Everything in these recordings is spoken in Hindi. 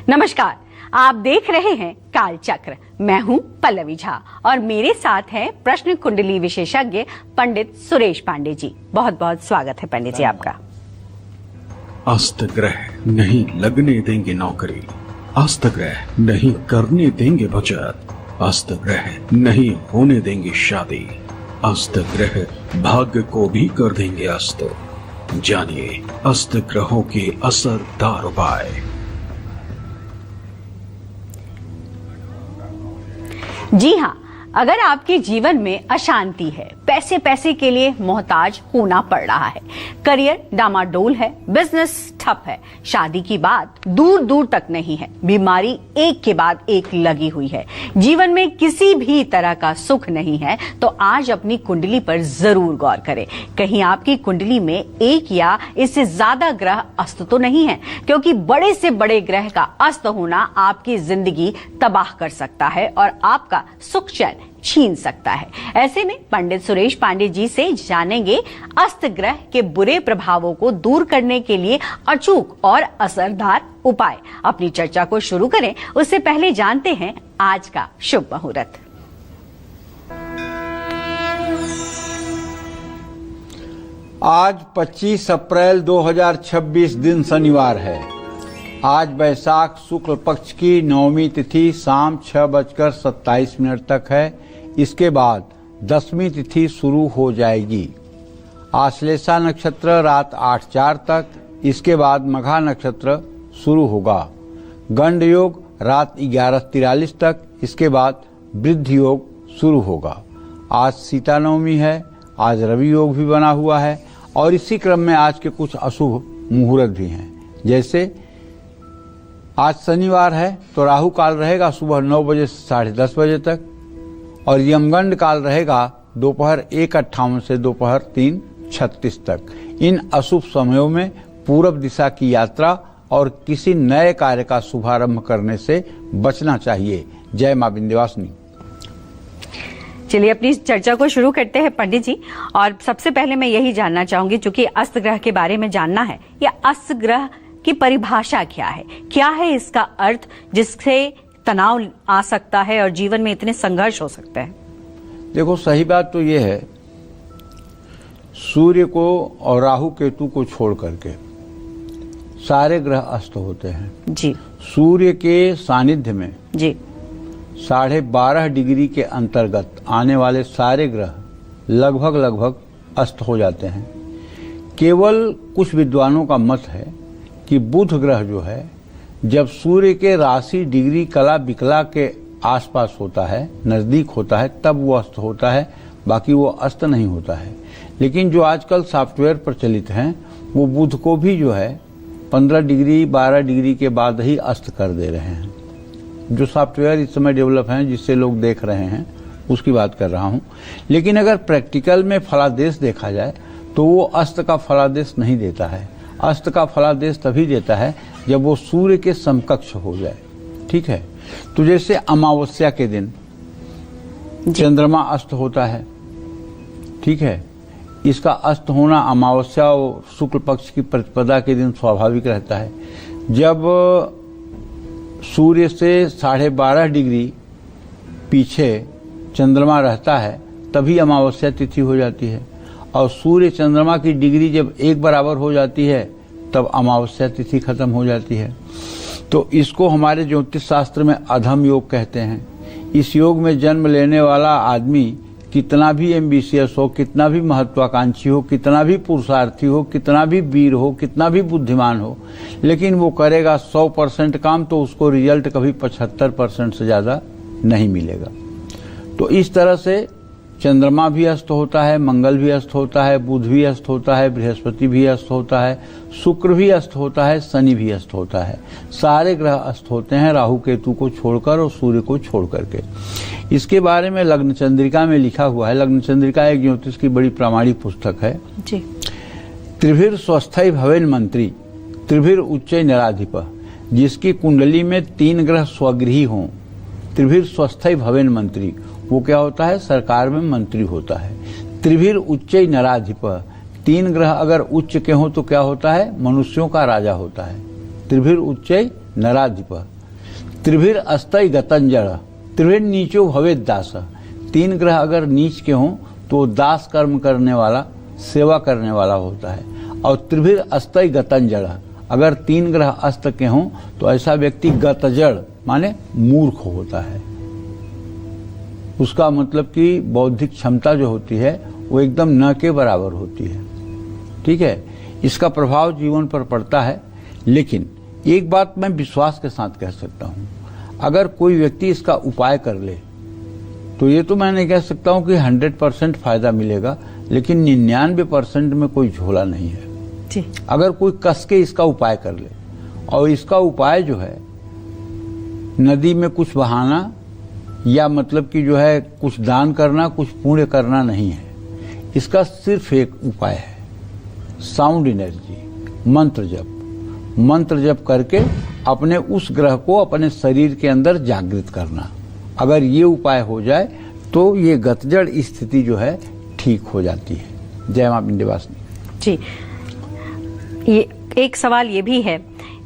नमस्कार, आप देख रहे हैं काल चक्र। मैं हूं पल्लवी झा और मेरे साथ हैं प्रश्न कुंडली विशेषज्ञ पंडित सुरेश पांडे जी। बहुत बहुत स्वागत है पंडित जी आपका। अस्त ग्रह नहीं लगने देंगे नौकरी, अस्त ग्रह नहीं करने देंगे बचत, अस्त ग्रह नहीं होने देंगे शादी, अस्त ग्रह भाग्य को भी कर देंगे अस्त। जानिए अस्त ग्रहों के असरदार उपाय। जी हाँ, अगर आपके जीवन में अशांति है, पैसे पैसे के लिए मोहताज होना पड़ रहा है, करियर डामाडोल है, बिजनेस ठप है, शादी की बात दूर दूर तक नहीं है, बीमारी एक के बाद एक लगी हुई है, जीवन में किसी भी तरह का सुख नहीं है, तो आज अपनी कुंडली पर जरूर गौर करें। कहीं आपकी कुंडली में एक या इससे ज्यादा ग्रह अस्त तो नहीं है, क्योंकि बड़े से बड़े ग्रह का अस्त होना आपकी जिंदगी तबाह कर सकता है और आपका सुख चैन छीन सकता है। ऐसे में पंडित सुरेश पांडे जी से जानेंगे अस्त ग्रह के बुरे प्रभावों को दूर करने के लिए अचूक और असरदार उपाय। अपनी चर्चा को शुरू करें उससे पहले जानते हैं आज का शुभ मुहूर्त। आज 25 अप्रैल 2026 दिन शनिवार है। आज वैशाख शुक्ल पक्ष की नवमी तिथि शाम 6:27 तक है। इसके बाद 10वीं तिथि शुरू हो जाएगी। आश्लेषा नक्षत्र रात 8:04 तक, इसके बाद मघा नक्षत्र शुरू होगा। गंड योग रात 11:43 तक, इसके बाद वृद्धि योग शुरू होगा। आज सीता नवमी है, आज रवि योग भी बना हुआ है और इसी क्रम में आज के कुछ अशुभ मुहूर्त भी हैं। जैसे आज शनिवार है तो राहु काल रहेगा सुबह 9 बजे से 10:30 बजे तक और यमगंड काल रहेगा दोपहर 1:58 से दोपहर 3:36 तक। इन अशुभ समयों में पूरब दिशा की यात्रा और किसी नए कार्य का शुभारंभ करने से बचना चाहिए। जय मां विंध्यवासिनी। चलिए अपनी चर्चा को शुरू करते हैं पंडित जी। और सबसे पहले मैं यही जानना चाहूंगी, चूंकि अस्त ग्रह के बारे में जानना है, या अस्त ग्रह की परिभाषा क्या है, क्या है इसका अर्थ जिससे तनाव आ सकता है और जीवन में इतने संघर्ष हो सकते हैं? देखो, सही बात तो ये है, सूर्य को और राहु केतु को छोड़ करके सारे ग्रह अस्त होते हैं। जी। सूर्य के सानिध्य में जी 12.5 डिग्री के अंतर्गत आने वाले सारे ग्रह लगभग अस्त हो जाते हैं। केवल कुछ विद्वानों का मत है कि बुध ग्रह जो है, जब सूर्य के राशि डिग्री कला बिकला के आसपास होता है, नजदीक होता है, तब वो अस्त होता है, बाकी वो अस्त नहीं होता है। लेकिन जो आजकल सॉफ्टवेयर प्रचलित हैं, वो बुध को भी जो है 15 डिग्री 12 डिग्री के बाद ही अस्त कर दे रहे हैं। जो सॉफ्टवेयर इस समय डेवलप हैं, जिससे लोग देख रहे हैं, उसकी बात कर रहा हूं। लेकिन अगर प्रैक्टिकल में फलादेश देखा जाए तो वो अस्त का फलादेश नहीं देता है। अस्त का फलादेश तभी देता है जब वो सूर्य के समकक्ष हो जाए। ठीक है, तो जैसे अमावस्या के दिन चंद्रमा अस्त होता है, ठीक है, इसका अस्त होना अमावस्या और शुक्ल पक्ष की प्रतिपदा के दिन स्वाभाविक रहता है। जब सूर्य से 12.5 डिग्री पीछे चंद्रमा रहता है तभी अमावस्या तिथि हो जाती है और सूर्य चंद्रमा की डिग्री जब एक बराबर हो जाती है तब अमावस्या तिथि खत्म हो जाती है। तो इसको हमारे ज्योतिष शास्त्र में अधम योग कहते हैं। इस योग में जन्म लेने वाला आदमी कितना भी एम्बिशियस हो, कितना भी महत्वाकांक्षी हो, कितना भी पुरुषार्थी हो, कितना भी वीर हो, कितना भी बुद्धिमान हो, लेकिन वो करेगा 100% काम तो उसको रिजल्ट कभी 75% से ज्यादा नहीं मिलेगा। तो इस तरह से चंद्रमा भी अस्त होता है, मंगल भी अस्त होता है, बुध भी अस्त होता है, बृहस्पति भी अस्त होता है, शुक्र भी अस्त होता है, शनि भी अस्त होता है। सारे ग्रह अस्त होते हैं, राहु केतु को छोड़कर और सूर्य को छोड़ करके। इसके बारे में लग्न चंद्रिका में लिखा हुआ है। लग्न चंद्रिका एक ज्योतिष की बड़ी प्रामाणिक पुस्तक है। जी। त्रिभिर स्वस्थै भवेन मंत्री, त्रिभिर उच्चै नराधिप। जिसकी कुंडली में 3 ग्रह स्वगृही हों, त्रिभिर स्वस्थै भवेन मंत्री, वो क्या होता है? सरकार में मंत्री होता है। त्रिभिर उच्चै नराधिप, 3 ग्रह अगर उच्च के हों तो क्या होता है? मनुष्यों का राजा होता है। त्रिभिर उच्चै नराधिप, त्रिभिर अस्तय गतंजड़, त्रिभिर नीचो भवेद दास। 3 ग्रह अगर नीच के हों तो दास कर्म करने वाला, सेवा करने वाला होता है। और त्रिभिर अस्तय गतंजड़, अगर 3 ग्रह अस्त के हों तो ऐसा व्यक्ति गतजड़ माने मूर्ख होता है। उसका मतलब कि बौद्धिक क्षमता जो होती है वो एकदम न के बराबर होती है। ठीक है, इसका प्रभाव जीवन पर पड़ता है। लेकिन एक बात मैं विश्वास के साथ कह सकता हूं, अगर कोई व्यक्ति इसका उपाय कर ले तो ये तो मैं नहीं कह सकता हूं कि 100% फायदा मिलेगा, लेकिन 99% में कोई झोला नहीं है जी। अगर कोई कस के इसका उपाय कर ले। और इसका उपाय जो है नदी में कुछ बहाना या मतलब कि जो है कुछ दान करना, कुछ पुण्य करना नहीं है। इसका सिर्फ एक उपाय है, साउंड एनर्जी, मंत्र जप। मंत्र जप करके अपने उस ग्रह को अपने शरीर के अंदर जागृत करना। अगर ये उपाय हो जाए तो ये गतजड़ स्थिति जो है ठीक हो जाती है। जय मां विंध्यवासिनी जी। ये एक सवाल ये भी है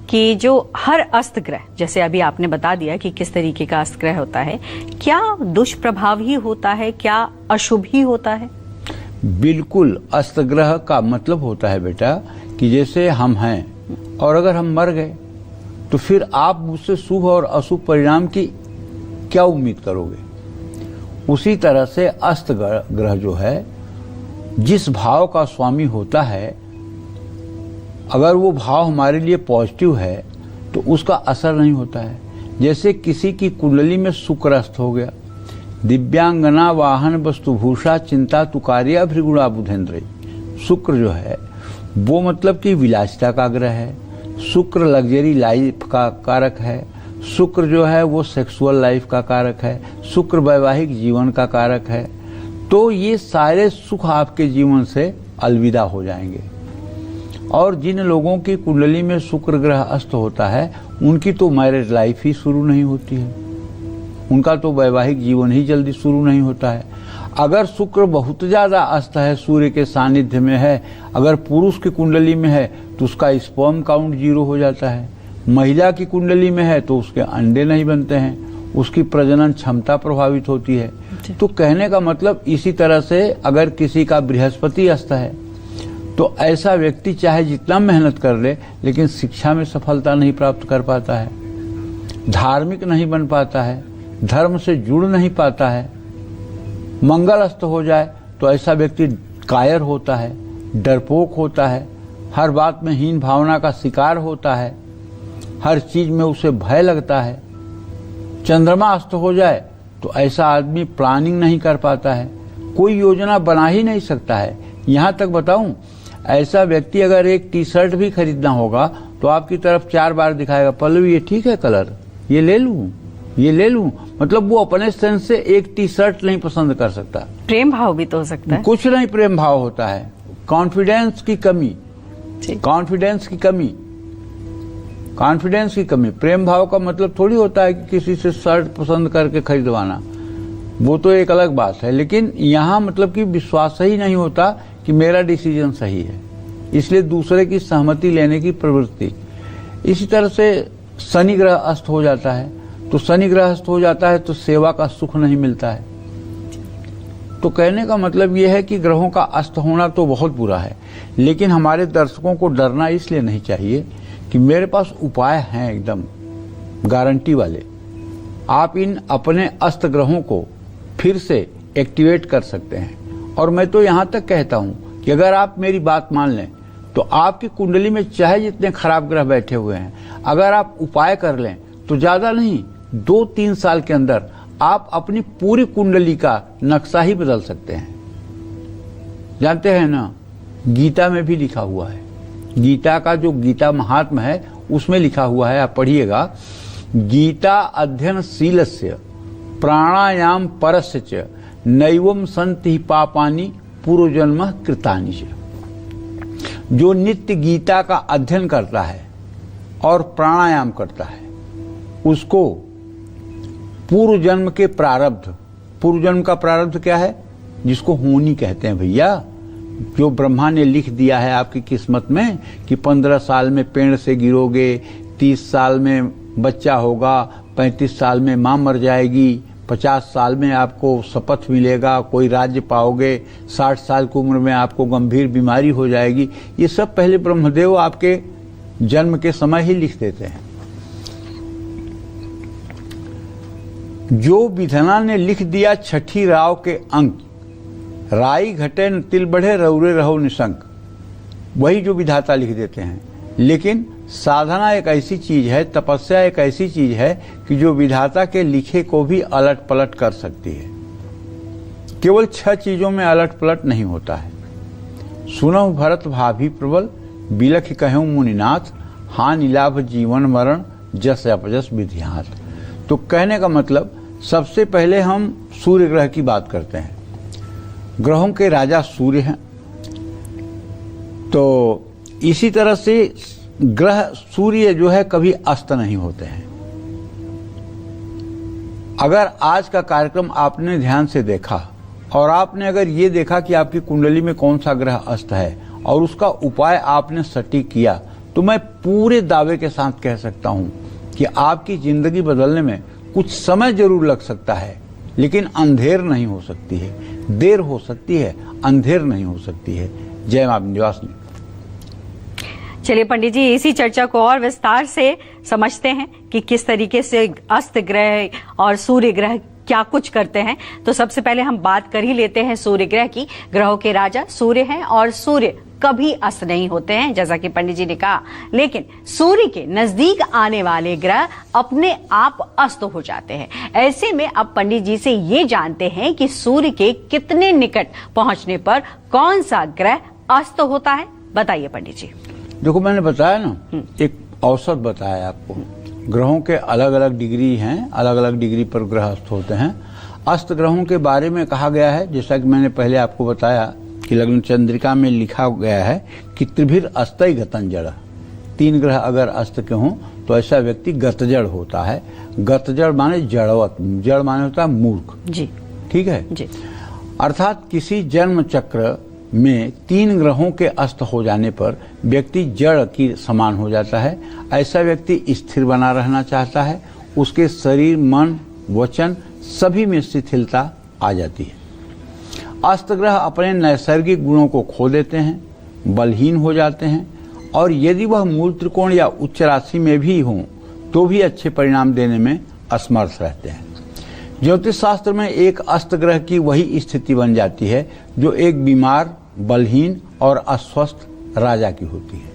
कि जो हर अस्त ग्रह, जैसे अभी आपने बता दिया कि किस तरीके का अस्त ग्रह होता है, क्या दुष्प्रभाव ही होता है, क्या अशुभ ही होता है? बिल्कुल, अस्त ग्रह का मतलब होता है बेटा कि जैसे हम हैं और अगर हम मर गए तो फिर आप मुझसे शुभ और अशुभ परिणाम की क्या उम्मीद करोगे। उसी तरह से अस्त ग्रह जो है जिस भाव का स्वामी होता है, अगर वो भाव हमारे लिए पॉजिटिव है तो उसका असर नहीं होता है। जैसे किसी की कुंडली में शुक्र अस्त हो गया, दिव्यांगना वाहन वस्तुभूषा चिंता तुकारिया भृगुणा बुधेंद्र। शुक्र जो है वो मतलब कि विलासिता का ग्रह है, शुक्र लग्जरी लाइफ का कारक है, शुक्र जो है वो सेक्सुअल लाइफ का कारक है, शुक्र वैवाहिक जीवन का कारक है। तो ये सारे सुख आपके जीवन से अलविदा हो जाएंगे। और जिन लोगों की कुंडली में शुक्र ग्रह अस्त होता है उनकी तो मैरिज लाइफ ही शुरू नहीं होती है, उनका तो वैवाहिक जीवन ही जल्दी शुरू नहीं होता है। अगर शुक्र बहुत ज्यादा अस्त है, सूर्य के सानिध्य में है, अगर पुरुष की कुंडली में है तो उसका स्पर्म काउंट 0 हो जाता है। महिला की कुंडली में है तो उसके अंडे नहीं बनते हैं, उसकी प्रजनन क्षमता प्रभावित होती है। तो कहने का मतलब इसी तरह से अगर किसी का बृहस्पति अस्त है तो ऐसा व्यक्ति चाहे जितना मेहनत कर ले लेकिन शिक्षा में सफलता नहीं प्राप्त कर पाता है, धार्मिक नहीं बन पाता है, धर्म से जुड़ नहीं पाता है। मंगल अस्त हो जाए तो ऐसा व्यक्ति कायर होता है, डरपोक होता है, हर बात में हीन भावना का शिकार होता है, हर चीज में उसे भय लगता है। चंद्रमा अस्त हो जाए तो ऐसा आदमी प्लानिंग नहीं कर पाता है, कोई योजना बना ही नहीं सकता है। यहां तक बताऊं, ऐसा व्यक्ति अगर एक टी शर्ट भी खरीदना होगा तो आपकी तरफ 4 बार दिखाएगा, पल्लवी ये ठीक है कलर, ये ले लूं, ये ले लूं। मतलब वो अपने सेंस से एक टी शर्ट नहीं पसंद कर सकता। प्रेम भाव भी तो हो सकता है। कुछ नहीं प्रेम भाव होता है, कॉन्फिडेंस की कमी, कॉन्फिडेंस की कमी, कॉन्फिडेंस की कमी। प्रेम भाव का मतलब थोड़ी होता है कि किसी से शर्ट पसंद करके खरीदवाना, वो तो एक अलग बात है। लेकिन यहाँ मतलब कि विश्वास ही नहीं होता कि मेरा डिसीजन सही है, इसलिए दूसरे की सहमति लेने की प्रवृत्ति। इसी तरह से शनि ग्रह अस्त हो जाता है, तो शनि ग्रह अस्त हो जाता है तो सेवा का सुख नहीं मिलता है। तो कहने का मतलब यह है कि ग्रहों का अस्त होना तो बहुत बुरा है, लेकिन हमारे दर्शकों को डरना इसलिए नहीं चाहिए कि मेरे पास उपाय हैं एकदम गारंटी वाले। आप इन अपने अस्त ग्रहों को फिर से एक्टिवेट कर सकते हैं। और मैं तो यहां तक कहता हूं कि अगर आप मेरी बात मान लें तो आपकी कुंडली में चाहे जितने खराब ग्रह बैठे हुए हैं, अगर आप उपाय कर लें तो ज्यादा नहीं 2-3 साल के अंदर आप अपनी पूरी कुंडली का नक्शा ही बदल सकते हैं। जानते हैं ना, गीता में भी लिखा हुआ है, गीता का जो गीता महात्म्य है उसमें लिखा हुआ है, आप पढ़िएगा। गीता अध्ययनशीलस्य प्राणायाम परस्य च नैवम संति पापानि पूर्वजन्म कृतानि च। जो नित्य गीता का अध्ययन करता है और प्राणायाम करता है उसको पूर्व जन्म के प्रारब्ध, पूर्व जन्म का प्रारब्ध क्या है, जिसको होनी कहते हैं भैया, जो ब्रह्मा ने लिख दिया है आपकी किस्मत में कि 15 साल में पेड़ से गिरोगे, 30 साल में बच्चा होगा, 35 साल में माँ मर जाएगी, 50 साल में आपको शपथ मिलेगा, कोई राज्य पाओगे, 60 साल की उम्र में आपको गंभीर बीमारी हो जाएगी, ये सब पहले ब्रह्मदेव आपके जन्म के समय ही लिख देते हैं। जो विधना ने लिख दिया छठी राव के अंक, राई घटे न तिल बढ़े रौरे रहो निशंक, वही जो विधाता लिख देते हैं। लेकिन साधना एक ऐसी चीज है, तपस्या एक ऐसी चीज है कि जो विधाता के लिखे को भी अलट पलट कर सकती है। केवल 6 चीजों में अलट पलट नहीं होता है। सुनहु भरत भाभी प्रबल, बिलख कहूं मुनिनाथ, हानि लाभ जीवन मरण, जस अपजस विधिहात। तो कहने का मतलब, सबसे पहले हम सूर्य ग्रह की बात करते हैं। ग्रहों के राजा सूर्य हैं, तो इसी तरह से ग्रह सूर्य जो है कभी अस्त नहीं होते हैं। अगर आज का कार्यक्रम आपने ध्यान से देखा और आपने अगर ये देखा कि आपकी कुंडली में कौन सा ग्रह अस्त है और उसका उपाय आपने सटीक किया, तो मैं पूरे दावे के साथ कह सकता हूं कि आपकी जिंदगी बदलने में कुछ समय जरूर लग सकता है, लेकिन अंधेर नहीं हो सकती है। देर हो सकती है, अंधेर नहीं हो सकती है। जय मां विंध्यवासिनी। चलिए पंडित जी, इसी चर्चा को और विस्तार से समझते हैं कि किस तरीके से अस्त ग्रह और सूर्य ग्रह क्या कुछ करते हैं। तो सबसे पहले हम बात कर ही लेते हैं सूर्य ग्रह की। ग्रहों के राजा सूर्य हैं और सूर्य कभी अस्त नहीं होते हैं, जैसा कि पंडित जी ने कहा। लेकिन सूर्य के नजदीक आने वाले ग्रह अपने आप अस्त हो जाते हैं। ऐसे में अब पंडित जी से ये जानते हैं कि सूर्य के कितने निकट पहुंचने पर कौन सा ग्रह अस्त होता है। बताइए पंडित जी। देखो, मैंने बताया ना, एक औसत बताया आपको। ग्रहों के अलग अलग डिग्री हैं, अलग अलग डिग्री पर ग्रह अस्त होते हैं। अस्त ग्रहों के बारे में कहा गया है, जैसा कि मैंने पहले आपको बताया कि लग्न चंद्रिका में लिखा गया है कि त्रिभिर अस्तय गतन जड़। 3 ग्रह अगर अस्त के हों तो ऐसा व्यक्ति गतजड़ होता है। गतजड़ माने जड़वत, जड़ माने होता है मूर्ख जी। ठीक है जी। अर्थात किसी जन्म चक्र में 3 ग्रहों के अस्त हो जाने पर व्यक्ति जड़ की समान हो जाता है। ऐसा व्यक्ति स्थिर बना रहना चाहता है, उसके शरीर, मन, वचन सभी में शिथिलता आ जाती है। अस्त ग्रह अपने नैसर्गिक गुणों को खो देते हैं, बलहीन हो जाते हैं, और यदि वह मूल त्रिकोण या उच्च राशि में भी हों तो भी अच्छे परिणाम देने में असमर्थ रहते हैं। ज्योतिष शास्त्र में एक अस्त ग्रह की वही स्थिति बन जाती है जो एक बीमार, बलहीन और अस्वस्थ राजा की होती है।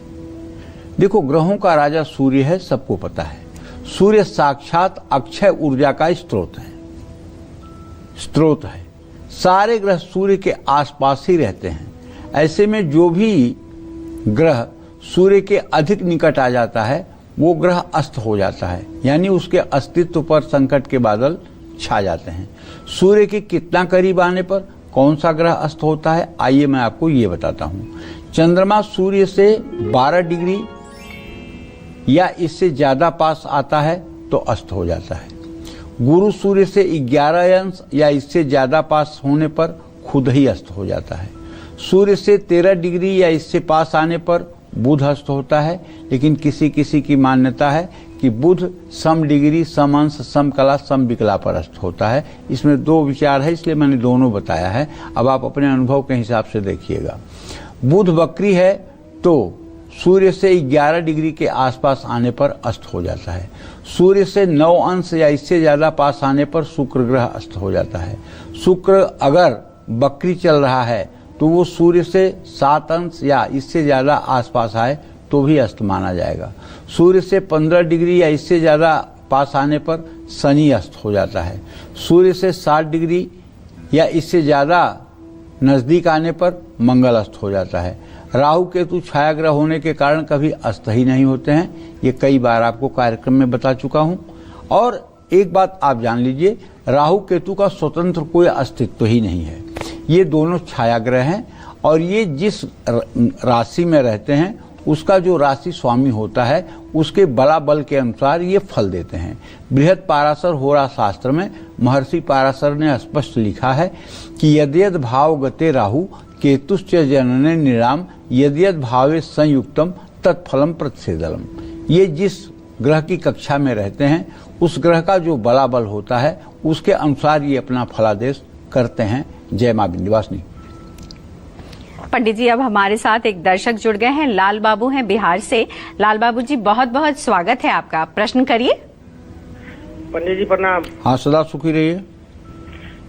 देखो, ग्रहों का राजा सूर्य है, सबको पता है। सूर्य साक्षात अक्षय ऊर्जा का स्रोत है। सारे ग्रह सूर्य के आसपास ही रहते हैं। ऐसे में जो भी ग्रह सूर्य के अधिक निकट आ जाता है वो ग्रह अस्त हो जाता है, यानी उसके अस्तित्व पर संकट के बादल छा जाते हैं। सूर्य के कितना करीब आने पर कौन सा ग्रह अस्त होता है, आइए मैं आपको ये बताता हूं। चंद्रमा सूर्य से 12 डिग्री या इससे ज्यादा पास आता है तो अस्त हो जाता है। गुरु सूर्य से 11 अंश या इससे ज्यादा पास होने पर खुद ही अस्त हो जाता है। सूर्य से 13 डिग्री या इससे पास आने पर बुध अस्त होता है, लेकिन किसी किसी की मान्यता है कि बुध सम डिग्री, सम अंश, सम कला, सम विकला पर अस्त होता है। इसमें 2 विचार है, इसलिए मैंने दोनों बताया है। अब आप अपने अनुभव के हिसाब से देखिएगा। बुध वक्री है तो सूर्य से 11 डिग्री के आसपास आने पर अस्त हो जाता है। सूर्य से 9 अंश या इससे ज्यादा पास आने पर शुक्र ग्रह अस्त हो जाता है। शुक्र अगर वक्री चल रहा है तो वो सूर्य से 7 अंश या इससे ज्यादा आसपास आए तो भी अस्त माना जाएगा। सूर्य से 15 डिग्री या इससे ज्यादा पास आने पर शनि अस्त हो जाता है। सूर्य से 60 डिग्री या इससे ज्यादा नजदीक आने पर मंगल अस्त हो जाता है। राहु केतु छाया ग्रह होने के कारण कभी अस्त ही नहीं होते हैं, ये कई बार आपको कार्यक्रम में बता चुका हूं। और एक बात आप जान लीजिए, राहु केतु का स्वतंत्र कोई अस्तित्व ही नहीं है। ये दोनों छाया ग्रह हैं और ये जिस राशि में रहते हैं उसका जो राशि स्वामी होता है उसके बला बल के अनुसार ये फल देते हैं। बृहद पाराशर होरा शास्त्र में महर्षि पाराशर ने स्पष्ट लिखा है कि यद्यद भाव गते राहु केतुश्च जनने निराम, यद्यद भावे संयुक्तम तत्फलम प्रतिषेधलम। ये जिस ग्रह की कक्षा में रहते हैं, उस ग्रह का जो बलाबल होता है उसके अनुसार ये अपना फलादेश करते हैं। जय मां विंध्यवासिनी। पंडित जी, अब हमारे साथ एक दर्शक जुड़ गए हैं, लाल बाबू हैं बिहार से। लाल बाबू जी, बहुत बहुत स्वागत है आपका, प्रश्न करिए। पंडित जी प्रणाम। हाँ, सदा सुखी रहिए।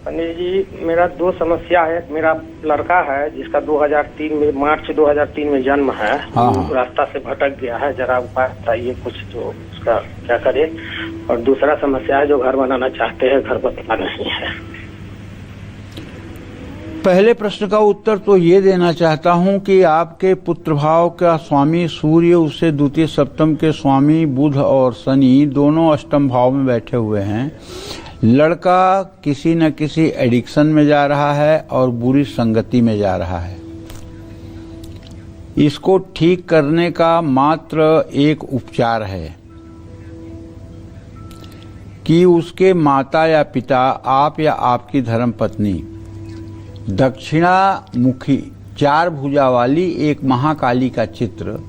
पंडित जी, मेरा दो समस्या है। मेरा लड़का है जिसका 2003 में मार्च 2003 में जन्म है। हाँ। वो रास्ता से भटक गया है, जरा उपाय बताइए कुछ जो उसका क्या करे। और दूसरा समस्या है, जो घर बनाना चाहते हैं, घर बनता नहीं है। पहले प्रश्न का उत्तर तो ये देना चाहता हूं कि आपके पुत्र भाव का स्वामी सूर्य, उससे द्वितीय सप्तम के स्वामी बुध और शनि दोनों अष्टम भाव में बैठे हुए हैं। लड़का किसी न किसी एडिक्शन में जा रहा है और बुरी संगति में जा रहा है। इसको ठीक करने का मात्र एक उपचार है कि उसके माता या पिता, आप या आपकी धर्मपत्नी दक्षिणामुखी 4 भुजा वाली एक महाकाली का चित्र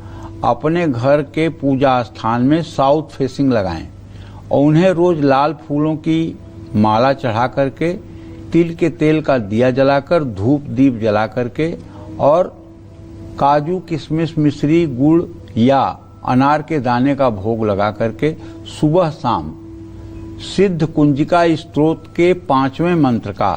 अपने घर के पूजा स्थान में साउथ फेसिंग लगाएं और उन्हें रोज लाल फूलों की माला चढ़ा करके, तिल के तेल का दिया जलाकर, धूप दीप जला करके और काजू किशमिश मिश्री गुड़ या अनार के दाने का भोग लगा करके सुबह शाम सिद्ध कुंजिका स्तोत्र के 5वें मंत्र का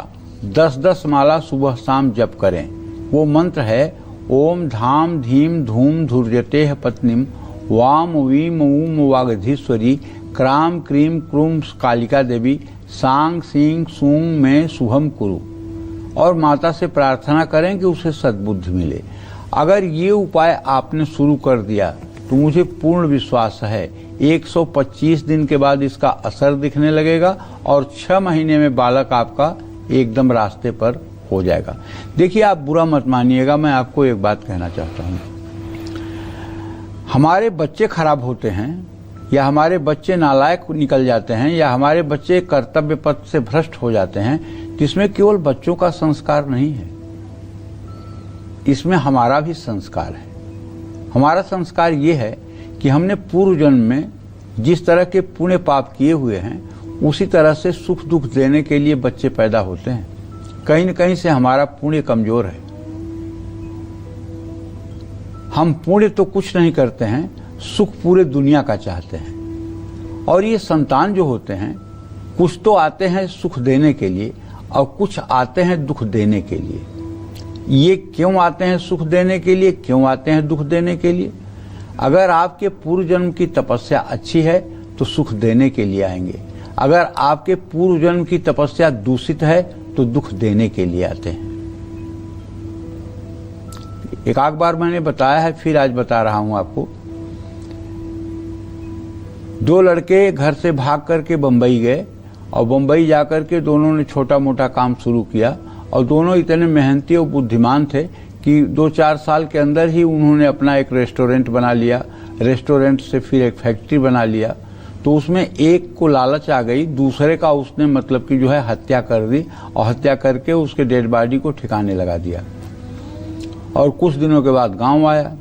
10-10 माला सुबह शाम जप करें। वो मंत्र है ओम धाम धीम धूम धुर्यते पत्नीम वाम वीम ऊम वागधीश्वरी क्राम क्रीम क्रूम कालिका देवी सांग सिंह सूंग में शुभम कुरु। और माता से प्रार्थना करें कि उसे सद्बुद्धि मिले। अगर ये उपाय आपने शुरू कर दिया तो मुझे पूर्ण विश्वास है 125 दिन के बाद इसका असर दिखने लगेगा और 6 महीने में बालक आपका एकदम रास्ते पर हो जाएगा। देखिए, आप बुरा मत मानिएगा, मैं आपको एक बात कहना चाहता हूं। हमारे बच्चे खराब होते हैं या हमारे बच्चे नालायक निकल जाते हैं या हमारे बच्चे कर्तव्य पथ से भ्रष्ट हो जाते हैं, जिसमें केवल बच्चों का संस्कार नहीं है, इसमें हमारा भी संस्कार है। हमारा संस्कार ये है कि हमने पूर्व जन्म में जिस तरह के पुण्य पाप किए हुए हैं उसी तरह से सुख दुख देने के लिए बच्चे पैदा होते हैं। कहीं न कहीं से हमारा पुण्य कमजोर है। हम पुण्य तो कुछ नहीं करते हैं, सुख पूरे दुनिया का चाहते हैं। और ये संतान जो होते हैं, कुछ तो आते हैं सुख देने के लिए और कुछ आते हैं दुख देने के लिए। ये क्यों आते हैं सुख देने के लिए, क्यों आते हैं दुख देने के लिए? अगर आपके पूर्व जन्म की तपस्या अच्छी है तो सुख देने के लिए आएंगे। अगर आपके पूर्व जन्म की तपस्या दूषित है तो दुख देने के लिए आते हैं। एक आध बार मैंने बताया है, फिर आज बता रहा हूं आपको। 2 लड़के घर से भाग करके बंबई गए और बंबई जाकर के दोनों ने छोटा मोटा काम शुरू किया और दोनों इतने मेहनती और बुद्धिमान थे कि 2-4 साल के अंदर ही उन्होंने अपना एक रेस्टोरेंट बना लिया। रेस्टोरेंट से फिर एक फैक्ट्री बना लिया। तो उसमें एक को लालच आ गई, दूसरे का उसने मतलब कि जो है हत्या कर दी और हत्या करके उसके डेड बॉडी को ठिकाने लगा दिया। और कुछ दिनों के बाद गांव आया।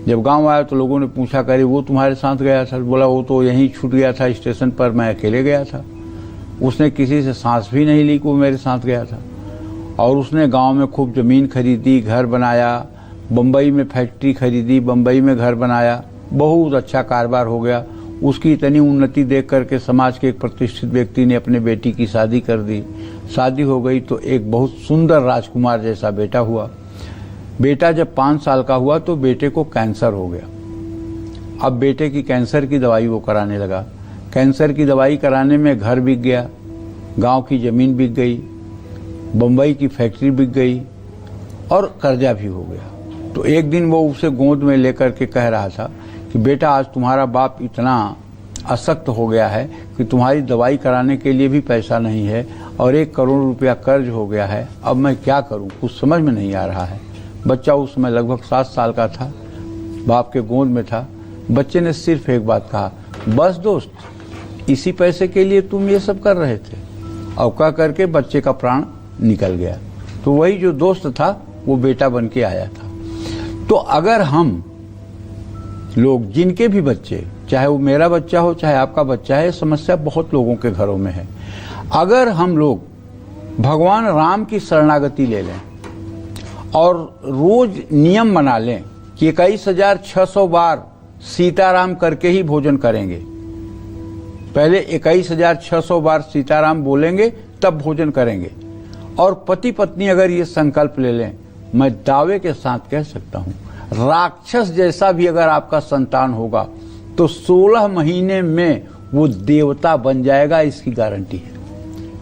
जब गांव आया तो लोगों ने पूछा, करे वो तुम्हारे साथ गया था? बोला वो तो यहीं छूट गया था स्टेशन पर, मैं अकेले गया था। उसने किसी से सांस भी नहीं ली कि वो मेरे साथ गया था। और उसने गांव में खूब जमीन खरीदी, घर बनाया, बम्बई में फैक्ट्री खरीदी, बम्बई में घर बनाया, बहुत अच्छा कारोबार हो गया। उसकी इतनी उन्नति देख करके समाज के एक प्रतिष्ठित व्यक्ति ने अपने बेटी की शादी कर दी। शादी हो गई तो एक बहुत सुंदर राजकुमार जैसा बेटा हुआ। बेटा जब 5 साल का हुआ तो बेटे को कैंसर हो गया। अब बेटे की कैंसर की दवाई वो कराने लगा। कैंसर की दवाई कराने में घर बिक गया, गांव की जमीन बिक गई, बम्बई की फैक्ट्री बिक गई और कर्जा भी हो गया। तो एक दिन वो उसे गोद में लेकर के कह रहा था कि बेटा, आज तुम्हारा बाप इतना अशक्त हो गया है कि तुम्हारी दवाई कराने के लिए भी पैसा नहीं है और 1 करोड़ रुपया कर्ज हो गया है। अब मैं क्या करूं, कुछ समझ में नहीं आ रहा है। बच्चा उस समय लगभग 7 साल का था, बाप के गोद में था। बच्चे ने सिर्फ एक बात कहा, बस दोस्त, इसी पैसे के लिए तुम ये सब कर रहे थे। और कह करके बच्चे का प्राण निकल गया। तो वही जो दोस्त था वो बेटा बन के आया था। तो अगर हम लोग, जिनके भी बच्चे, चाहे वो मेरा बच्चा हो चाहे आपका बच्चा है, समस्या बहुत लोगों के घरों में है। अगर हम लोग भगवान राम की शरणागति ले लें और रोज नियम बना लें कि 21,600 बार सीताराम करके ही भोजन करेंगे, पहले 21,600 बार सीताराम बोलेंगे तब भोजन करेंगे, और पति पत्नी अगर ये संकल्प ले लें, मैं दावे के साथ कह सकता हूं, राक्षस जैसा भी अगर आपका संतान होगा तो 16 महीने में वो देवता बन जाएगा, इसकी गारंटी है।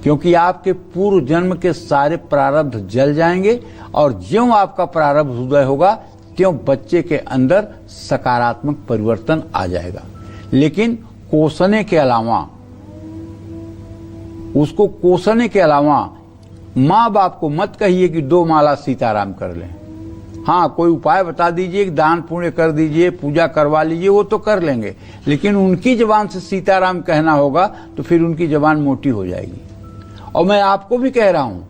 क्योंकि आपके पूर्व जन्म के सारे प्रारब्ध जल जाएंगे, और ज्यों आपका प्रारब्ध उदय होगा त्यों बच्चे के अंदर सकारात्मक परिवर्तन आ जाएगा। लेकिन कोसने के अलावा, उसको कोसने के अलावा माँ बाप को मत कहिए कि 2 माला सीताराम कर लें। हाँ, कोई उपाय बता दीजिए, दान पुण्य कर दीजिए, पूजा करवा लीजिए, वो तो कर लेंगे, लेकिन उनकी जबान से सीताराम कहना होगा तो फिर उनकी जबान मोटी हो जाएगी। और मैं आपको भी कह रहा हूं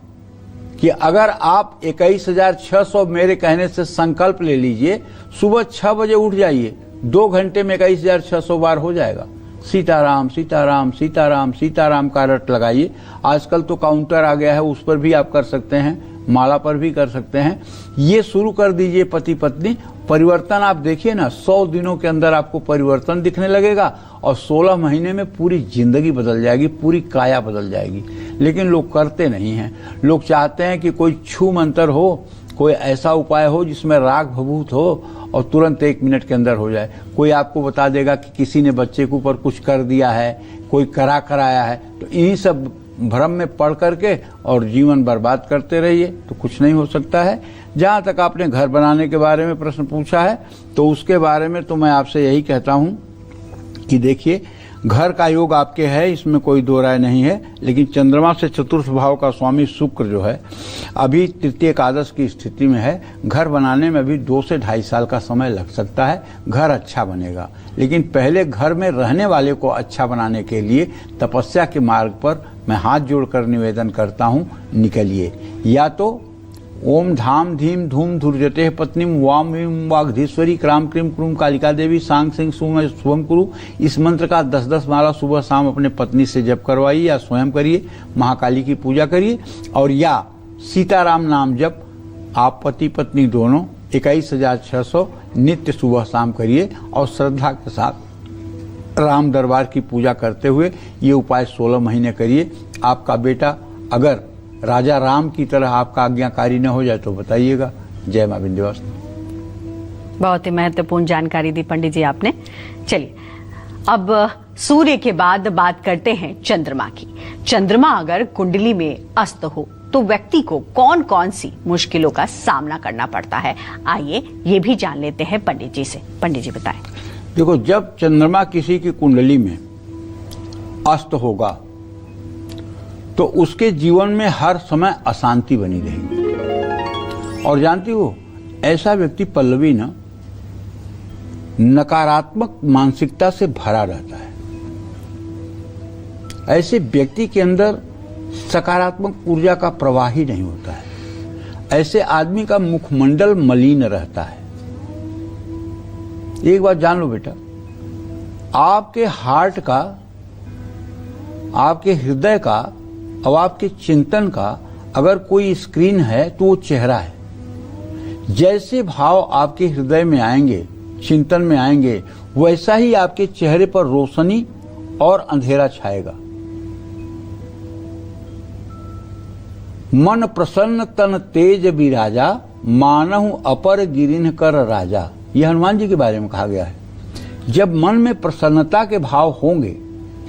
कि अगर आप 21,600 मेरे कहने से संकल्प ले लीजिए, सुबह 6 बजे उठ जाइए, 2 घंटे में 21,600 बार हो जाएगा। सीताराम सीताराम सीताराम सीताराम का रट लगाइए। आजकल तो काउंटर आ गया है, उस पर भी आप कर सकते हैं, माला पर भी कर सकते हैं। ये शुरू कर दीजिए पति पत्नी, परिवर्तन आप देखिए ना, 100 दिनों के अंदर आपको परिवर्तन दिखने लगेगा, और 16 महीने में पूरी जिंदगी बदल जाएगी, पूरी काया बदल जाएगी। लेकिन लोग करते नहीं हैं। लोग चाहते हैं कि कोई छू मंत्र हो, कोई ऐसा उपाय हो जिसमें राग भभूत हो और तुरंत 1 मिनट के अंदर हो जाए। कोई आपको बता देगा कि किसी ने बच्चे के ऊपर कुछ कर दिया है, कोई कराया है, तो इन्हीं सब भ्रम में पड़ करके और जीवन बर्बाद करते रहिए, तो कुछ नहीं हो सकता है। जहां तक आपने घर बनाने के बारे में प्रश्न पूछा है, तो उसके बारे में तो मैं आपसे यही कहता हूं कि देखिए, घर का योग आपके है, इसमें कोई दो राय नहीं है, लेकिन चंद्रमा से चतुर्थ भाव का स्वामी शुक्र जो है अभी तृतीय एकादश की स्थिति में है। घर बनाने में भी 2 से 2.5 साल का समय लग सकता है। घर अच्छा बनेगा, लेकिन पहले घर में रहने वाले को अच्छा बनाने के लिए तपस्या के मार्ग पर मैं हाथ जोड़कर निवेदन करता हूं, निकलिए। या तो ओम धाम धीम धूम धुर्जते पत्नीम वाम Vim वाग्धीश्वरी cram cream क्रूम Kalika Devi सांग सिंह सुम शुभम कुरु, इस मंत्र का 10-10 माला सुबह शाम अपने पत्नी से जप करवाइए या स्वयं करिए, महाकाली की पूजा करिए, और या सीताराम नाम जप आप पति पत्नी दोनों 21,600 नित्य सुबह शाम करिए, और श्रद्धा के साथ राम दरबार की पूजा करते हुए ये उपाय 16 महीने करिए। आपका बेटा अगर राजा राम की तरह आपका आज्ञाकारी न हो जाए तो बताइएगा। जय मां विंध्यवासिनी। बहुत ही महत्वपूर्ण जानकारी दी पंडित जी आपने। चलिए, अब सूर्य के बाद बात करते हैं चंद्रमा की। चंद्रमा अगर कुंडली में अस्त हो तो व्यक्ति को कौन कौन सी मुश्किलों का सामना करना पड़ता है, आइए ये भी जान लेते हैं पंडित जी से। पंडित जी बताएं। देखो, जब चंद्रमा किसी की कुंडली में अस्त होगा तो उसके जीवन में हर समय अशांति बनी रहेगी। और जानती हो, ऐसा व्यक्ति पल्लवी न नकारात्मक मानसिकता से भरा रहता है। ऐसे व्यक्ति के अंदर सकारात्मक ऊर्जा का प्रवाह ही नहीं होता है। ऐसे आदमी का मुखमंडल मलिन रहता है। एक बात जान लो बेटा, आपके हार्ट का, आपके हृदय का और आपके चिंतन का अगर कोई स्क्रीन है तो वो चेहरा है। जैसे भाव आपके हृदय में आएंगे, चिंतन में आएंगे, वैसा ही आपके चेहरे पर रोशनी और अंधेरा छाएगा। मन प्रसन्न तन तेज बिराजा, मानहु अपर गिरिन कर राजा, यह हनुमान जी के बारे में कहा गया है। जब मन में प्रसन्नता के भाव होंगे,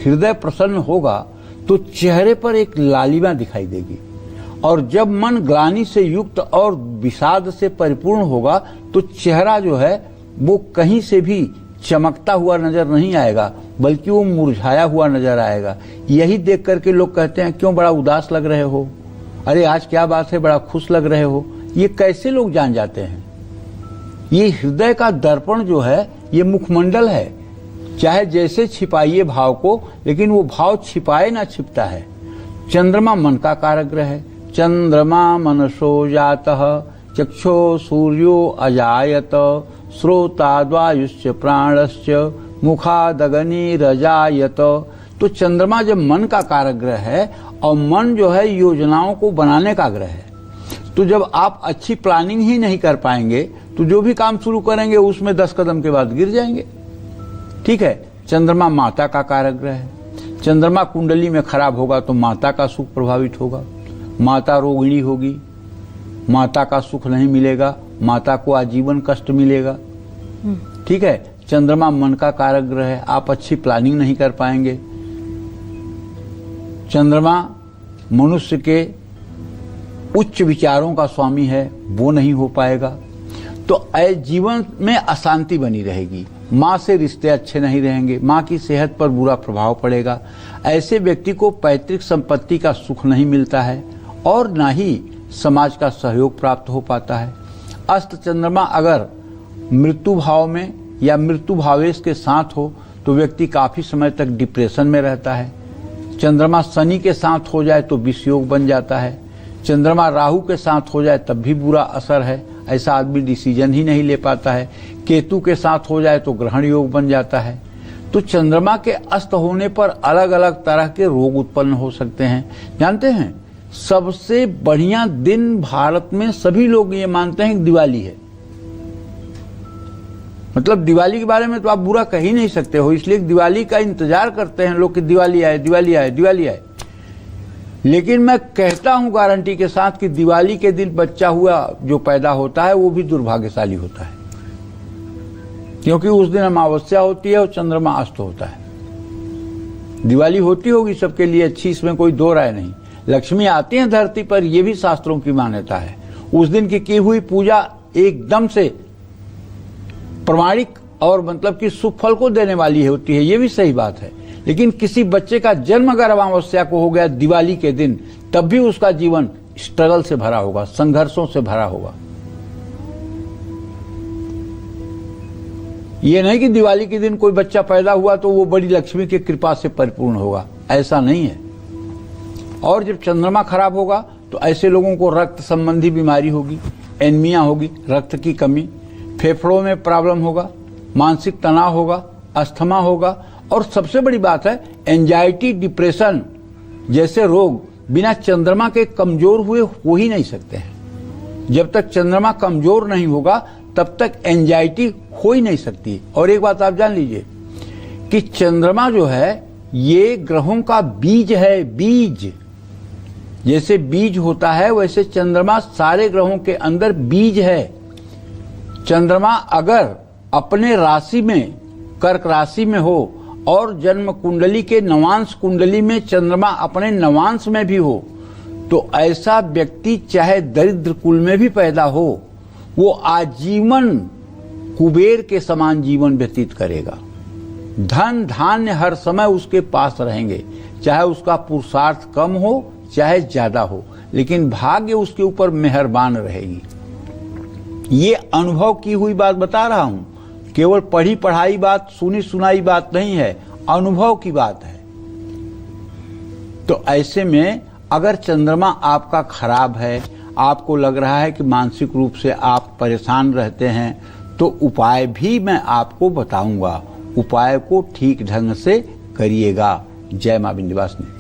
हृदय प्रसन्न होगा, तो चेहरे पर एक लालिमा दिखाई देगी। और जब मन ग्लानि से युक्त और विषाद से परिपूर्ण होगा तो चेहरा जो है वो कहीं से भी चमकता हुआ नजर नहीं आएगा, बल्कि वो मुरझाया हुआ नजर आएगा। यही देख करके लोग कहते हैं, क्यों बड़ा उदास लग रहे हो, अरे आज क्या बात है, बड़ा खुश लग रहे हो। ये कैसे लोग जान जाते हैं? ये हृदय का दर्पण जो है, ये मुखमंडल है। चाहे जैसे छिपाइए भाव को, लेकिन वो भाव छिपाए ना छिपता है। चंद्रमा मन का कारक ग्रह है। चंद्रमा मनसो जातः चक्षो सूर्यो अजायत श्रोताद्वायुश्च प्राणश्च मुखादगनि रजायत। तो चंद्रमा जब मन का कारक ग्रह है और मन जो है योजनाओं को बनाने का ग्रह है, तो जब आप अच्छी प्लानिंग ही नहीं कर पाएंगे तो जो भी काम शुरू करेंगे उसमें 10 कदम के बाद गिर जाएंगे। ठीक है। चंद्रमा माता का कारक ग्रह है। चंद्रमा कुंडली में खराब होगा तो माता का सुख प्रभावित होगा, माता रोगिणी होगी, माता का सुख नहीं मिलेगा, माता को आजीवन कष्ट मिलेगा। ठीक है। चंद्रमा मन का कारक ग्रह है, आप अच्छी प्लानिंग नहीं कर पाएंगे। चंद्रमा मनुष्य के उच्च विचारों का स्वामी है, वो नहीं हो पाएगा। तो जीवन में अशांति बनी रहेगी, माँ से रिश्ते अच्छे नहीं रहेंगे, माँ की सेहत पर बुरा प्रभाव पड़ेगा। ऐसे व्यक्ति को पैतृक संपत्ति का सुख नहीं मिलता है और न ही समाज का सहयोग प्राप्त हो पाता है। अस्त चंद्रमा अगर मृत्यु भाव में या मृत्यु भावेश के साथ हो तो व्यक्ति काफी समय तक डिप्रेशन में रहता है। चंद्रमा शनि के साथ हो जाए तो विषयोग बन जाता है। चंद्रमा राहु के साथ हो जाए तब भी बुरा असर है, ऐसा आदमी डिसीजन ही नहीं ले पाता है। केतु के साथ हो जाए तो ग्रहण योग बन जाता है। तो चंद्रमा के अस्त होने पर अलग अलग तरह के रोग उत्पन्न हो सकते हैं। जानते हैं, सबसे बढ़िया दिन भारत में सभी लोग ये मानते हैं कि दिवाली है। मतलब दिवाली के बारे में तो आप बुरा कह ही नहीं सकते हो, इसलिए दिवाली का इंतजार करते हैं लोग कि दिवाली आए, दिवाली आए, दिवाली आए। लेकिन मैं कहता हूं गारंटी के साथ कि दिवाली के दिन बच्चा हुआ जो पैदा होता है वो भी दुर्भाग्यशाली होता है, क्योंकि उस दिन अमावस्या होती है और चंद्रमा अस्त होता है। दिवाली होती होगी सबके लिए अच्छी, इसमें कोई दो राय नहीं। लक्ष्मी आती है धरती पर, यह भी शास्त्रों की मान्यता है। उस दिन की हुई पूजा एकदम से प्रमाणिक और मतलब कि सुख फल को देने वाली होती है, ये भी सही बात है। लेकिन किसी बच्चे का जन्म अगर अमावस्या को हो गया दिवाली के दिन, तब भी उसका जीवन स्ट्रगल से भरा होगा, संघर्षों से भरा होगा। ये नहीं कि दिवाली के दिन कोई बच्चा पैदा हुआ तो वो बड़ी लक्ष्मी की कृपा से परिपूर्ण होगा, ऐसा नहीं है। और जब चंद्रमा खराब होगा तो ऐसे लोगों को रक्त संबंधी बीमारी होगी, एनीमिया होगी, रक्त की कमी, फेफड़ों में प्रॉब्लम होगा, मानसिक तनाव होगा, अस्थमा होगा, और सबसे बड़ी बात है एंजाइटी, डिप्रेशन जैसे रोग बिना चंद्रमा के कमजोर हुए हो ही नहीं सकते हैं। जब तक चंद्रमा कमजोर नहीं होगा तब तक एंजाइटी हो ही नहीं सकती। और एक बात आप जान लीजिए कि चंद्रमा जो है ये ग्रहों का बीज है, बीज। जैसे बीज होता है वैसे चंद्रमा सारे ग्रहों के अंदर बीज है। चंद्रमा अगर अपने राशि में, कर्क राशि में हो और जन्म कुंडली के नवांश कुंडली में चंद्रमा अपने नवांश में भी हो, तो ऐसा व्यक्ति चाहे दरिद्र कुल में भी पैदा हो, वो आजीवन कुबेर के समान जीवन व्यतीत करेगा। धन धान्य हर समय उसके पास रहेंगे, चाहे उसका पुरुषार्थ कम हो चाहे ज्यादा हो, लेकिन भाग्य उसके ऊपर मेहरबान रहेगी। ये अनुभव की हुई बात बता रहा हूं, केवल पढ़ी पढ़ाई बात, सुनी सुनाई बात नहीं है, अनुभव की बात है। तो ऐसे में अगर चंद्रमा आपका खराब है, आपको लग रहा है कि मानसिक रूप से आप परेशान रहते हैं, तो उपाय भी मैं आपको बताऊंगा। उपाय को ठीक ढंग से करिएगा। जय मां विंध्यवासिनी।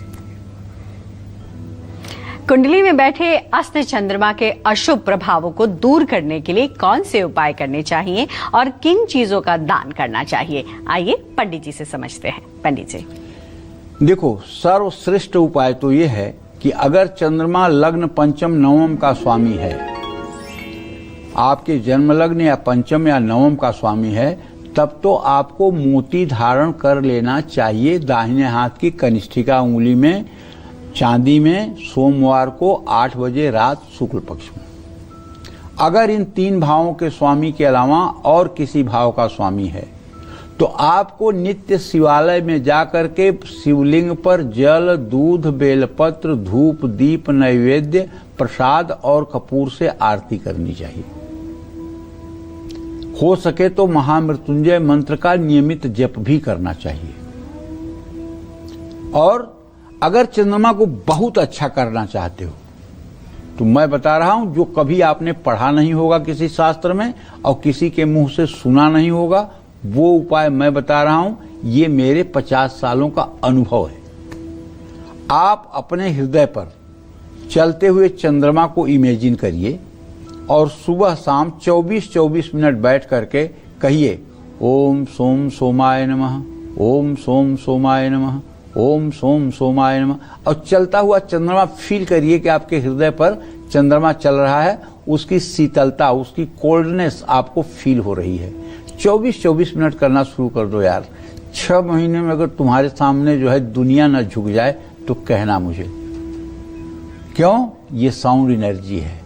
कुंडली में बैठे अस्त चंद्रमा के अशुभ प्रभावों को दूर करने के लिए कौन से उपाय करने चाहिए और किन चीजों का दान करना चाहिए, आइए पंडित जी से समझते हैं। पंडित जी देखो, सर्वश्रेष्ठ उपाय तो ये है कि अगर चंद्रमा लग्न पंचम नवम का स्वामी है, आपके जन्म लग्न या पंचम या नवम का स्वामी है, तब तो आपको मोती धारण कर लेना चाहिए दाहिने हाथ की कनिष्ठिका उंगली में, चांदी में, सोमवार को 8 बजे रात शुक्ल पक्ष में। अगर इन 3 भावों के स्वामी के अलावा और किसी भाव का स्वामी है तो आपको नित्य शिवालय में जाकर के शिवलिंग पर जल, दूध, बेलपत्र, धूप, दीप, नैवेद्य, प्रसाद और कपूर से आरती करनी चाहिए। हो सके तो महामृत्युंजय मंत्र का नियमित जप भी करना चाहिए। और अगर चंद्रमा को बहुत अच्छा करना चाहते हो तो मैं बता रहा हूं, जो कभी आपने पढ़ा नहीं होगा किसी शास्त्र में और किसी के मुंह से सुना नहीं होगा, वो उपाय मैं बता रहा हूं। ये मेरे 50 सालों का अनुभव है। आप अपने हृदय पर चलते हुए चंद्रमा को इमेजिन करिए और सुबह शाम 24-24 मिनट बैठ करके कहिए, ओम सोम सोमाय नमः, ओम सोम सोमाय नमः, ओम सोम सोमाय नमः। और चलता हुआ चंद्रमा फील करिए कि आपके हृदय पर चंद्रमा चल रहा है, उसकी शीतलता, उसकी कोल्डनेस आपको फील हो रही है। 24-24 मिनट करना शुरू कर दो यार। 6 महीने में अगर तुम्हारे सामने जो है दुनिया न झुक जाए तो कहना मुझे। क्यों? ये साउंड एनर्जी है।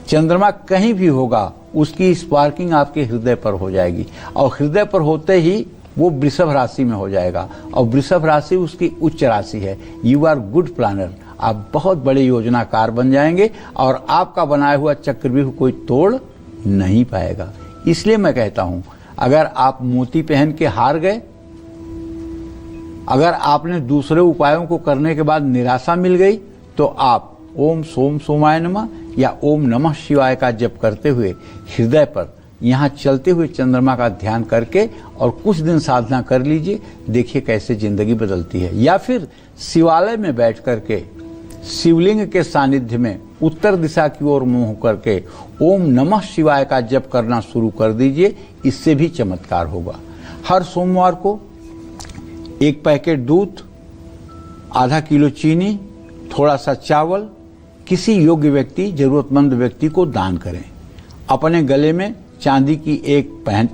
चंद्रमा कहीं भी होगा, उसकी स्पार्किंग आपके हृदय पर हो जाएगी और हृदय पर होते ही वो वृषभ राशि में हो जाएगा और वृषभ राशि उसकी उच्च राशि है। You are good planner. आप बहुत बड़े योजनाकार बन जाएंगे और आपका बनाया हुआ चक्रव्यूह कोई तोड़ नहीं पाएगा। इसलिए मैं कहता हूं, अगर आप मोती पहन के हार गए, अगर आपने दूसरे उपायों को करने के बाद निराशा मिल गई, तो आप ओम सोम सोमाय नमः या ओम नमः शिवाय का जप करते हुए हृदय पर यहाँ चलते हुए चंद्रमा का ध्यान करके और कुछ दिन साधना कर लीजिए। देखिए कैसे जिंदगी बदलती है। या फिर शिवालय में बैठ करके शिवलिंग के सानिध्य में उत्तर दिशा की ओर मुंह करके ओम नमः शिवाय का जप करना शुरू कर दीजिए। इससे भी चमत्कार होगा। हर सोमवार को 1 पैकेट दूध, आधा किलो चीनी, थोड़ा सा चावल किसी योग्य व्यक्ति, जरूरतमंद व्यक्ति को दान करें। अपने गले में चांदी की एक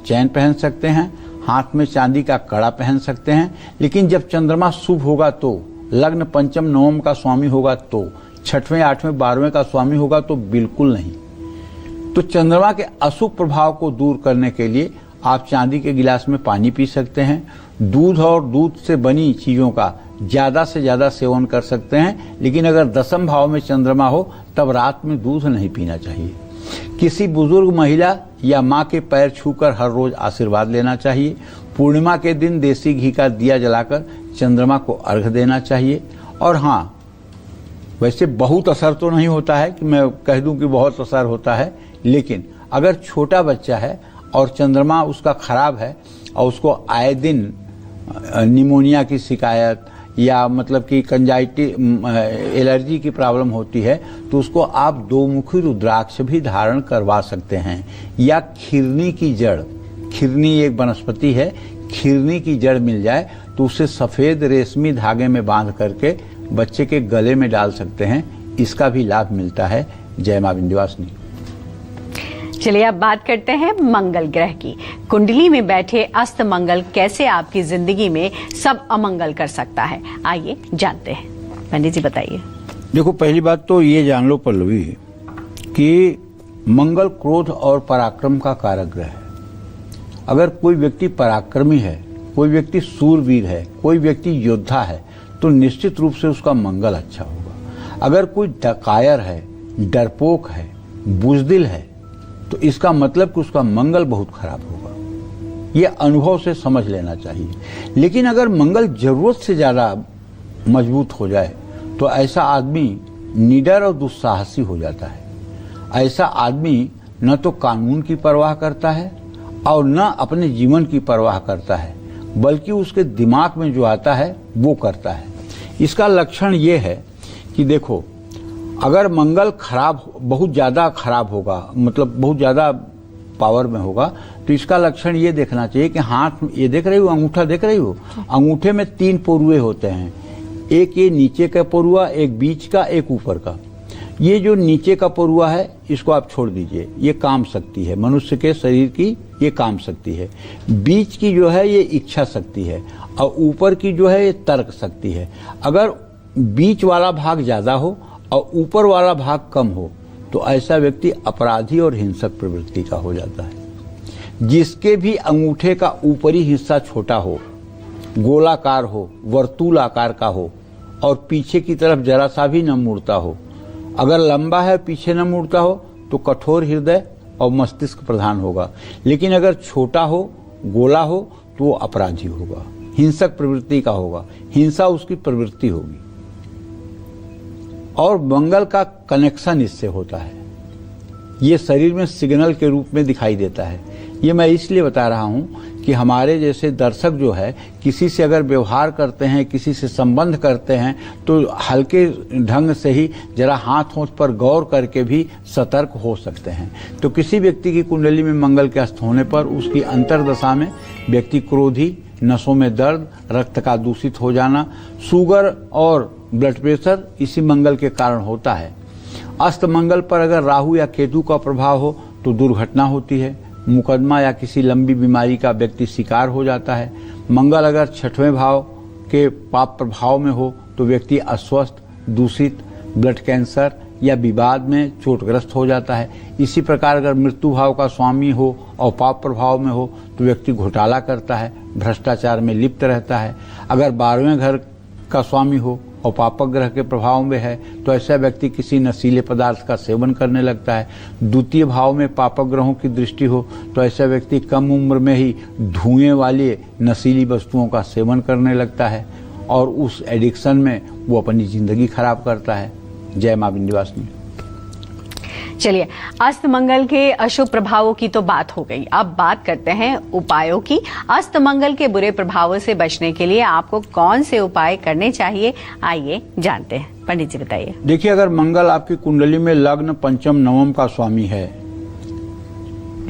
चैन पहन सकते हैं, हाथ में चांदी का कड़ा पहन सकते हैं। लेकिन जब चंद्रमा शुभ होगा तो, लग्न पंचम नवम का स्वामी होगा तो, 6वें 8वें 12वें का स्वामी होगा तो बिल्कुल नहीं। तो चंद्रमा के अशुभ प्रभाव को दूर करने के लिए आप चांदी के गिलास में पानी पी सकते हैं। दूध और दूध से बनी चीजों का ज्यादा से ज्यादा सेवन कर सकते हैं। लेकिन अगर दशम भाव में चंद्रमा हो तब रात में दूध नहीं पीना चाहिए। किसी बुजुर्ग महिला या माँ के पैर छूकर हर रोज आशीर्वाद लेना चाहिए। पूर्णिमा के दिन देसी घी का दिया जलाकर चंद्रमा को अर्घ्य देना चाहिए। और हाँ, वैसे बहुत असर तो नहीं होता है कि मैं कह दूं कि बहुत असर होता है, लेकिन अगर छोटा बच्चा है और चंद्रमा उसका खराब है और उसको आए दिन निमोनिया की शिकायत या मतलब कि एलर्जी की प्रॉब्लम होती है, तो उसको आप 2 मुखी रुद्राक्ष भी धारण करवा सकते हैं। या खिरनी की जड़, खिरनी एक वनस्पति है, खिरनी की जड़ मिल जाए तो उसे सफेद रेशमी धागे में बांध करके बच्चे के गले में डाल सकते हैं। इसका भी लाभ मिलता है। जय मां विंध्यवासिनी। चलिए अब बात करते हैं मंगल ग्रह की। कुंडली में बैठे अस्त मंगल कैसे आपकी जिंदगी में सब अमंगल कर सकता है, आइए जानते हैं। पंडित जी बताइए। देखो, पहली बात तो ये जान लो पल्लवी कि मंगल क्रोध और पराक्रम का कारक ग्रह है। अगर कोई व्यक्ति पराक्रमी है, कोई व्यक्ति सूरवीर है, कोई व्यक्ति योद्धा है, तो निश्चित रूप से उसका मंगल अच्छा होगा। अगर कोई कायर है, डरपोक है, बुजदिल है, तो इसका मतलब कि उसका मंगल बहुत खराब होगा। यह अनुभव से समझ लेना चाहिए। लेकिन अगर मंगल जरूरत से ज्यादा मजबूत हो जाए तो ऐसा आदमी निडर और दुस्साहसी हो जाता है। ऐसा आदमी न तो कानून की परवाह करता है और न अपने जीवन की परवाह करता है, बल्कि उसके दिमाग में जो आता है वो करता है। इसका लक्षण ये है कि देखो, अगर मंगल खराब, बहुत ज्यादा खराब होगा, मतलब बहुत ज्यादा पावर में होगा, तो इसका लक्षण ये देखना चाहिए कि हाथ, ये देख रही हो, अंगूठा देख रही हो, अंगूठे में 3 पोरुए होते हैं। एक ये नीचे का पोरुआ, एक बीच का, एक ऊपर का। ये जो नीचे का पोरुआ है इसको आप छोड़ दीजिए, ये काम शक्ति है, मनुष्य के शरीर की ये काम शक्ति है। बीच की जो है ये इच्छा शक्ति है और ऊपर की जो है ये तर्क शक्ति है। अगर बीच वाला भाग ज्यादा हो और ऊपर वाला भाग कम हो तो ऐसा व्यक्ति अपराधी और हिंसक प्रवृत्ति का हो जाता है। जिसके भी अंगूठे का ऊपरी हिस्सा छोटा हो, गोलाकार हो, वर्तुल आकार का हो और पीछे की तरफ जरा सा भी न मुड़ता हो, अगर लंबा है पीछे न मुड़ता हो तो कठोर हृदय और मस्तिष्क प्रधान होगा। लेकिन अगर छोटा हो, गोला हो तो वो अपराधी होगा, हिंसक प्रवृत्ति का होगा, हिंसा उसकी प्रवृत्ति होगी। और मंगल का कनेक्शन इससे होता है। ये शरीर में सिग्नल के रूप में दिखाई देता है। ये मैं इसलिए बता रहा हूँ कि हमारे जैसे दर्शक जो है, किसी से अगर व्यवहार करते हैं, किसी से संबंध करते हैं, तो हल्के ढंग से ही जरा हाथ होंठ पर गौर करके भी सतर्क हो सकते हैं। तो किसी व्यक्ति की कुंडली में मंगल के अस्त होने पर उसकी अंतर्दशा में व्यक्ति क्रोधी, नसों में दर्द, रक्त का दूषित हो जाना, शुगर और ब्लड प्रेशर इसी मंगल के कारण होता है। अस्त मंगल पर अगर राहु या केतु का प्रभाव हो तो दुर्घटना होती है, मुकदमा या किसी लंबी बीमारी का व्यक्ति शिकार हो जाता है। मंगल अगर 6वें भाव के पाप प्रभाव में हो तो व्यक्ति अस्वस्थ, दूषित, ब्लड कैंसर या विवाद में चोटग्रस्त हो जाता है। इसी प्रकार अगर मृत्यु भाव का स्वामी हो और पाप प्रभाव में हो तो व्यक्ति घोटाला करता है, भ्रष्टाचार में लिप्त रहता है। अगर 12वें घर का स्वामी हो और पापक ग्रह के प्रभाव में है तो ऐसा व्यक्ति किसी नशीले पदार्थ का सेवन करने लगता है। द्वितीय भाव में पापक ग्रहों की दृष्टि हो तो ऐसा व्यक्ति कम उम्र में ही धुएं वाली नशीली वस्तुओं का सेवन करने लगता है और उस एडिक्शन में वो अपनी जिंदगी खराब करता है। जय मां विंध्यवासिनी। चलिए, अस्त मंगल के अशुभ प्रभावों की तो बात हो गई, अब बात करते हैं उपायों की। अस्त मंगल के बुरे प्रभावों से बचने के लिए आपको कौन से उपाय करने चाहिए, आइए जानते हैं। पंडित जी बताइए। देखिए, अगर मंगल आपकी कुंडली में लग्न, पंचम, नवम का स्वामी है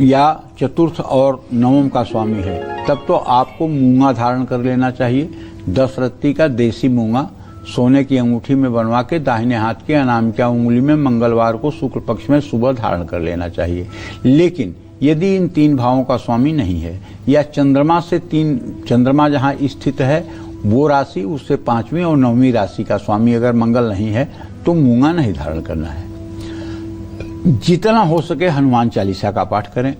या चतुर्थ और नवम का स्वामी है, तब तो आपको मूंगा धारण कर लेना चाहिए। 10 रत्ती का देसी मूंगा सोने की अंगूठी में बनवा के दाहिने हाथ के अनामिका उंगली में मंगलवार को शुक्ल पक्ष में सुबह धारण कर लेना चाहिए। लेकिन यदि इन 3 भावों का स्वामी नहीं है या चंद्रमा जहां स्थित है वो राशि, उससे 5वीं और 9वीं राशि का स्वामी अगर मंगल नहीं है तो मूंगा नहीं धारण करना है। जितना हो सके हनुमान चालीसा का पाठ करें,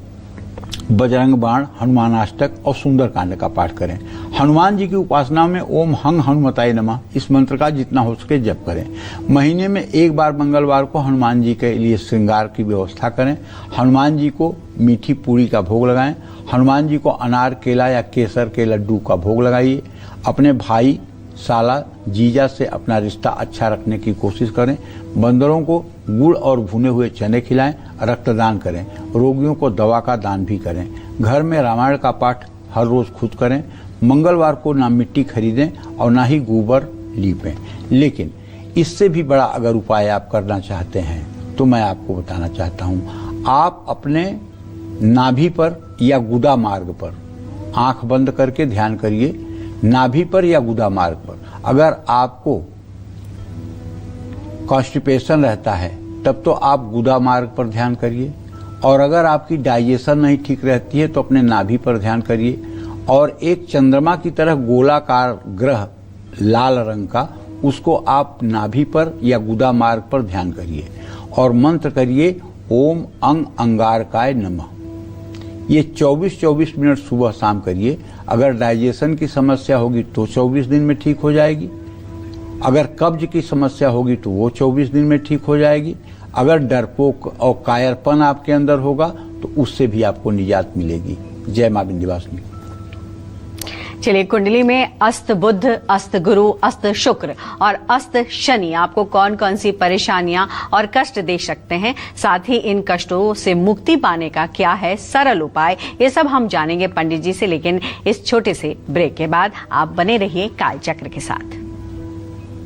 बजरंग बाण, हनुमानाष्टक और सुंदरकांड का पाठ करें। हनुमान जी की उपासना में ओम हंग हनुमताय नमः इस मंत्र का जितना हो सके जप करें। महीने में एक बार मंगलवार को हनुमान जी के लिए श्रृंगार की व्यवस्था करें। हनुमान जी को मीठी पूरी का भोग लगाएं। हनुमान जी को अनार, केला या केसर के लड्डू का भोग लगाइए। अपने भाई, साला, जीजा से अपना रिश्ता अच्छा रखने की कोशिश करें। बंदरों को गुड़ और भुने हुए चने खिलाएं। रक्तदान करें। रोगियों को दवा का दान भी करें। घर में रामायण का पाठ हर रोज खुद करें। मंगलवार को ना मिट्टी खरीदें और ना ही गोबर लीपें। लेकिन इससे भी बड़ा अगर उपाय आप करना चाहते हैं तो मैं आपको बताना चाहता हूं, आप अपने नाभि पर या गुदा मार्ग पर आंख बंद करके ध्यान करिए। नाभि पर या गुदा मार्ग पर अगर आपको कॉन्स्टिपेशन रहता है तब तो आप गुदा मार्ग पर ध्यान करिए, और अगर आपकी डाइजेशन नहीं ठीक रहती है तो अपने नाभि पर ध्यान करिए। और एक चंद्रमा की तरह गोलाकार ग्रह लाल रंग का, उसको आप नाभि पर या गुदा मार्ग पर ध्यान करिए और मंत्र करिए ओम अंग अंगारकाय नमः। ये 24-24 मिनट सुबह शाम करिए। अगर डाइजेशन की समस्या होगी तो 24 दिन में ठीक हो जाएगी। अगर कब्ज की समस्या होगी तो वो 24 दिन में ठीक हो जाएगी। अगर डरपोक और कायरपन आपके अंदर होगा तो उससे भी आपको निजात मिलेगी। जय मां विंध्यवासिनी। चलिए, कुंडली में अस्त बुध, अस्त गुरु, अस्त शुक्र और अस्त शनि आपको कौन कौन सी परेशानियां और कष्ट दे सकते हैं, साथ ही इन कष्टों से मुक्ति पाने का क्या है सरल उपाय, ये सब हम जानेंगे पंडित जी से। लेकिन इस छोटे से ब्रेक के बाद आप बने रहिए कालचक्र के साथ।